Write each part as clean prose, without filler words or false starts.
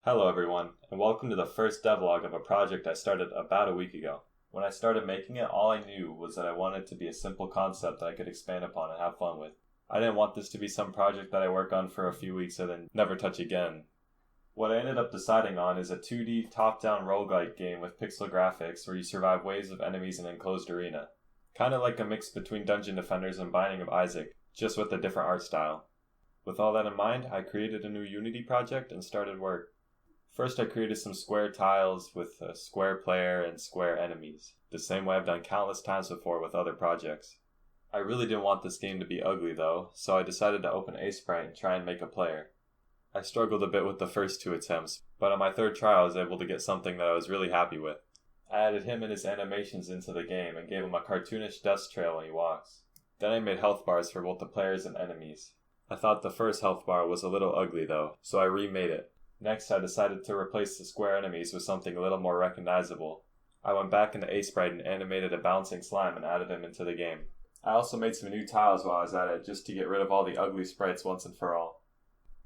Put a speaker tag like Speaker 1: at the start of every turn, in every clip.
Speaker 1: Hello everyone, and welcome to the first devlog of a project I started about a week ago. When I started making it, all I knew was that I wanted it to be a simple concept that I could expand upon and have fun with. I didn't want this to be some project that I work on for a few weeks and then never touch again. What I ended up deciding on is a 2D top-down roguelike game with pixel graphics where you survive waves of enemies in an enclosed arena. Kinda like a mix between Dungeon Defenders and Binding of Isaac, just with a different art style. With all that in mind, I created a new Unity project and started work. First, I created some square tiles with a square player and square enemies, the same way I've done countless times before with other projects. I really didn't want this game to be ugly though, so I decided to open Sprite and try and make a player. I struggled a bit with the first two attempts, but on my third try I was able to get something that I was really happy with. I added him and his animations into the game and gave him a cartoonish dust trail when he walks. Then I made health bars for both the players and enemies. I thought the first health bar was a little ugly though, so I remade it. Next, I decided to replace the square enemies with something a little more recognizable. I went back into Sprite and animated a bouncing slime and added him into the game. I also made some new tiles while I was at it just to get rid of all the ugly sprites once and for all.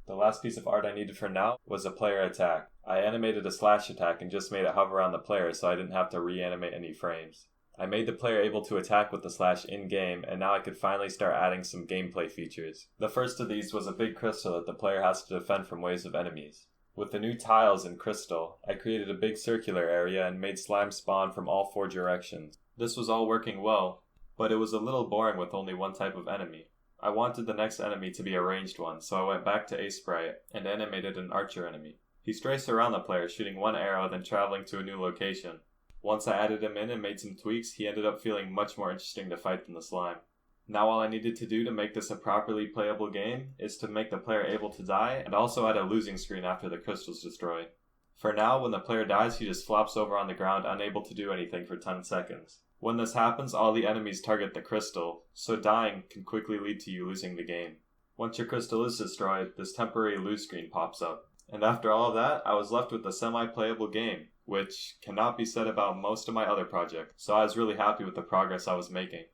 Speaker 1: The last piece of art I needed for now was a player attack. I animated a slash attack and just made it hover on the player so I didn't have to reanimate any frames. I made the player able to attack with the slash in-game, and now I could finally start adding some gameplay features. The first of these was a big crystal that the player has to defend from waves of enemies. With the new tiles and crystal, I created a big circular area and made slime spawn from all four directions. This was all working well, but it was a little boring with only one type of enemy. I wanted the next enemy to be a ranged one, so I went back to Sprite and animated an archer enemy. He strays around the player, shooting one arrow then traveling to a new location. Once I added him in and made some tweaks, he ended up feeling much more interesting to fight than the slime. Now all I needed to do to make this a properly playable game is to make the player able to die and also add a losing screen after the crystal's destroyed. For now, when the player dies, he just flops over on the ground unable to do anything for 10 seconds. When this happens, all the enemies target the crystal, so dying can quickly lead to you losing the game. Once your crystal is destroyed, this temporary lose screen pops up. And after all of that, I was left with a semi-playable game, which cannot be said about most of my other projects, so I was really happy with the progress I was making.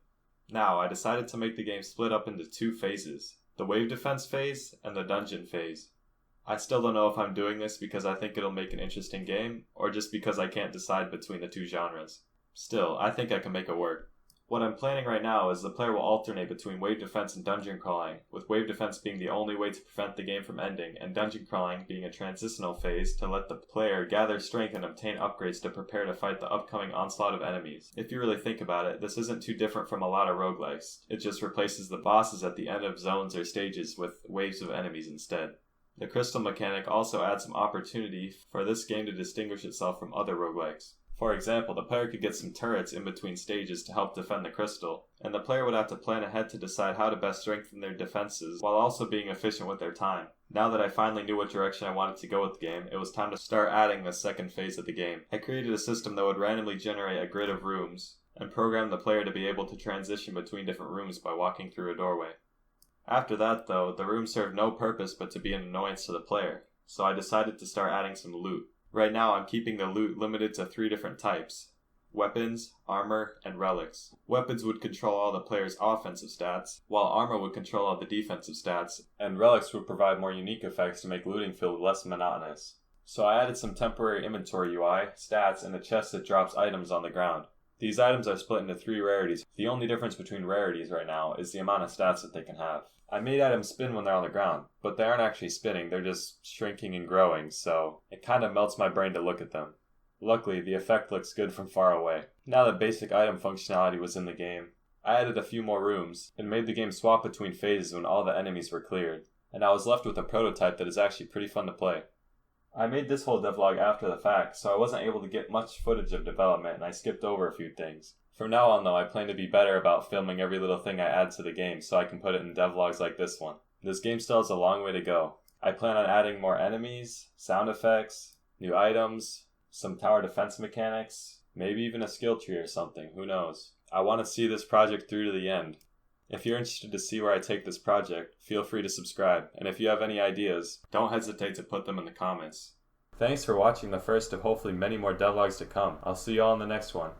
Speaker 1: Now, I decided to make the game split up into two phases, the wave defense phase and the dungeon phase. I still don't know if I'm doing this because I think it'll make an interesting game, or just because I can't decide between the two genres. Still, I think I can make it work. What I'm planning right now is the player will alternate between wave defense and dungeon crawling, with wave defense being the only way to prevent the game from ending, and dungeon crawling being a transitional phase to let the player gather strength and obtain upgrades to prepare to fight the upcoming onslaught of enemies. If you really think about it, this isn't too different from a lot of roguelikes. It just replaces the bosses at the end of zones or stages with waves of enemies instead. The crystal mechanic also adds some opportunity for this game to distinguish itself from other roguelikes. For example, the player could get some turrets in between stages to help defend the crystal, and the player would have to plan ahead to decide how to best strengthen their defenses while also being efficient with their time. Now that I finally knew what direction I wanted to go with the game, it was time to start adding the second phase of the game. I created a system that would randomly generate a grid of rooms, and program the player to be able to transition between different rooms by walking through a doorway. After that though, the rooms served no purpose but to be an annoyance to the player, so I decided to start adding some loot. Right now I'm keeping the loot limited to 3 different types: weapons, armor, and relics. Weapons would control all the player's offensive stats, while armor would control all the defensive stats, and relics would provide more unique effects to make looting feel less monotonous. So I added some temporary inventory UI, stats, and a chest that drops items on the ground. These items are split into 3 rarities. The only difference between rarities right now is the amount of stats that they can have. I made items spin when they're on the ground, but they aren't actually spinning, they're just shrinking and growing, so it kinda melts my brain to look at them. Luckily, the effect looks good from far away. Now that basic item functionality was in the game, I added a few more rooms, and made the game swap between phases when all the enemies were cleared, and I was left with a prototype that is actually pretty fun to play. I made this whole devlog after the fact, so I wasn't able to get much footage of development and I skipped over a few things. From now on though, I plan to be better about filming every little thing I add to the game so I can put it in devlogs like this one. This game still has a long way to go. I plan on adding more enemies, sound effects, new items, some tower defense mechanics, maybe even a skill tree or something, who knows. I want to see this project through to the end. If you're interested to see where I take this project, feel free to subscribe, and if you have any ideas, don't hesitate to put them in the comments. Thanks for watching the first of hopefully many more devlogs to come. I'll see you all in the next one.